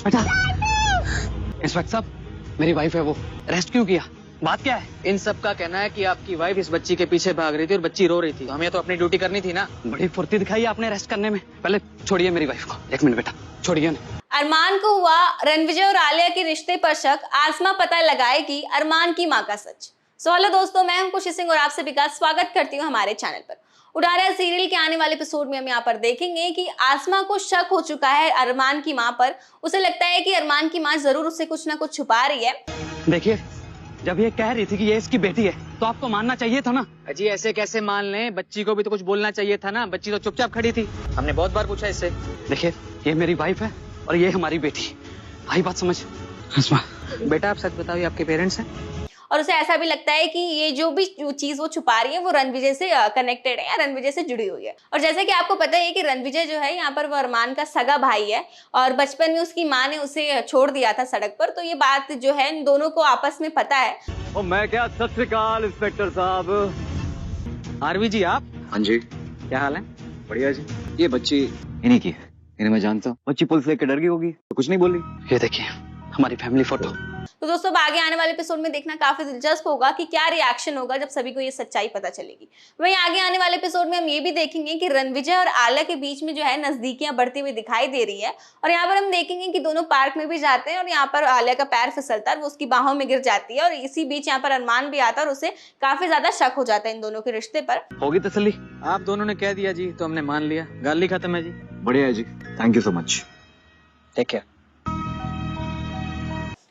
बेटा, इंस्पेक्टर साहब, मेरी वाइफ है, वो अरेस्ट क्यों किया? बात क्या है? इन सब का कहना है कि आपकी वाइफ इस बच्ची के पीछे भाग रही थी और बच्ची रो रही थी, तो हमें तो अपनी ड्यूटी करनी थी ना। बड़ी फुर्ती दिखाई आपने अरेस्ट करने में। पहले छोड़िए मेरी वाइफ को। एक मिनट बेटा, छोड़िए ना। अरमान को हुआ रणविजय और आलिया के रिश्ते पर शक, आसमा पता लगाएगी अरमान की मां का सच। हेलो दोस्तों, मैं हूं खुशी सिंह और आपसे विकास स्वागत करती हूं हमारे चैनल पर। उड़ारिया सीरियल के आने वाले एपिसोड में हम यहाँ पर देखेंगे कि आसमा को शक हो चुका है अरमान की मां पर। उसे लगता है कि अरमान की मां जरूर उससे कुछ ना कुछ छुपा रही है। देखिए, जब ये कह रही थी कि ये इसकी बेटी है, तो आपको मानना चाहिए था ना। अजी ऐसे कैसे मान लें? बच्ची को भी तो कुछ बोलना चाहिए था ना। बच्ची तो चुपचाप खड़ी थी, हमने बहुत बार पूछा इससे। देखिए, ये मेरी वाइफ है और ये हमारी बेटी। आई बात समझ? आसमा बेटा, आप सच बताओ, ये आपके पेरेंट्स हैं? और उसे ऐसा भी लगता है कि ये जो भी चीज वो छुपा रही है वो रणविजय से कनेक्टेड है या रणविजय से जुड़ी हुई है। और जैसे कि आपको पता है कि रणविजय जो है यहाँ पर वो अरमान का सगा भाई है और बचपन में उसकी माँ ने उसे छोड़ दिया था सड़क पर। तो ये बात जो है इन दोनों को आपस में पता है। और मैं क्या, सत श्री अकाल इंस्पेक्टर साहब। आरवी जी, आप? हाँ जी, क्या हाल है? बढ़िया जी। ये बच्ची इन्हीं की है, इन्हें मैं जानता हूँ। बच्ची पुलिस लेके डर गई होगी तो कुछ नहीं बोली। ये देखिए हमारी फैमिली फोटो। तो दोस्तों, अब आगे आने वाले एपिसोड में देखना काफी दिलचस्प होगा कि क्या रिएक्शन होगा जब सभी को ये सच्चाई पता चलेगी। वहीं आगे आने वाले एपिसोड में हम ये भी देखेंगे कि रणविजय और आलिया के बीच में जो है नजदीकियां बढ़ती हुई दिखाई दे रही है। और यहाँ पर हम देखेंगे कि दोनों पार्क में भी जाते हैं और यहाँ पर आलिया का पैर फिसलता है, वो उसकी बाहों में गिर जाती है और इसी बीच यहाँ पर अरमान भी आता है और उसे काफी ज्यादा शक हो जाता है इन दोनों के रिश्ते पर। होगी तसल्ली? आप दोनों ने कह दिया जी तो हमने मान लिया। गाली खत्म है जी। बढ़िया है जी, thank you so much. Take care.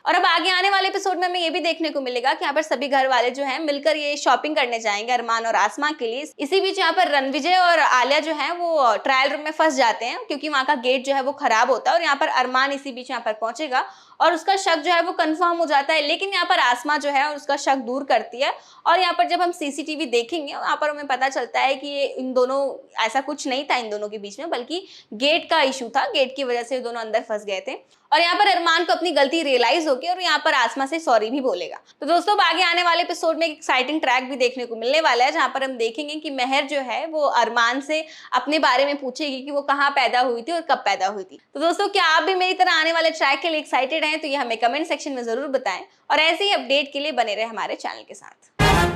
और अब आगे आने वाले एपिसोड में हमें ये भी देखने को मिलेगा कि यहाँ पर सभी घर वाले जो हैं मिलकर ये शॉपिंग करने जाएंगे अरमान और आसमा के लिए। इसी बीच यहाँ पर रणविजय और आलिया जो है वो ट्रायल रूम में फंस जाते हैं क्योंकि वहाँ का गेट जो है वो खराब होता है और यहाँ पर अरमान इसी बीच यहाँ पर पहुंचेगा और उसका शक जो है वो कंफर्म हो जाता है। लेकिन यहाँ पर आसमा जो है उसका शक दूर करती है और यहाँ पर जब हम सीसीटीवी देखेंगे यहाँ पर हमें पता चलता है कि ये इन दोनों ऐसा कुछ नहीं था इन दोनों के बीच में, बल्कि गेट का इशू था। गेट की वजह से दोनों अंदर फंस गए थे और यहाँ पर अरमान को अपनी गलती रियलाइज होगी और यहाँ पर आसमा से सॉरी भी बोलेगा। तो दोस्तों, आगे आने वाले एपिसोड में एक एक्साइटिंग ट्रैक भी देखने को मिलने वाला है जहाँ पर हम देखेंगे कि मेहर जो है वो अरमान से अपने बारे में पूछेगी कि वो कहाँ पैदा हुई थी और कब पैदा हुई थी। तो दोस्तों, क्या आप भी मेरी तरह आने वाले ट्रैक के लिए एक्साइटेड हैं? तो ये हमें कमेंट सेक्शन में जरूर बताएं और ऐसे ही अपडेट के लिए बने रहे हमारे चैनल के साथ।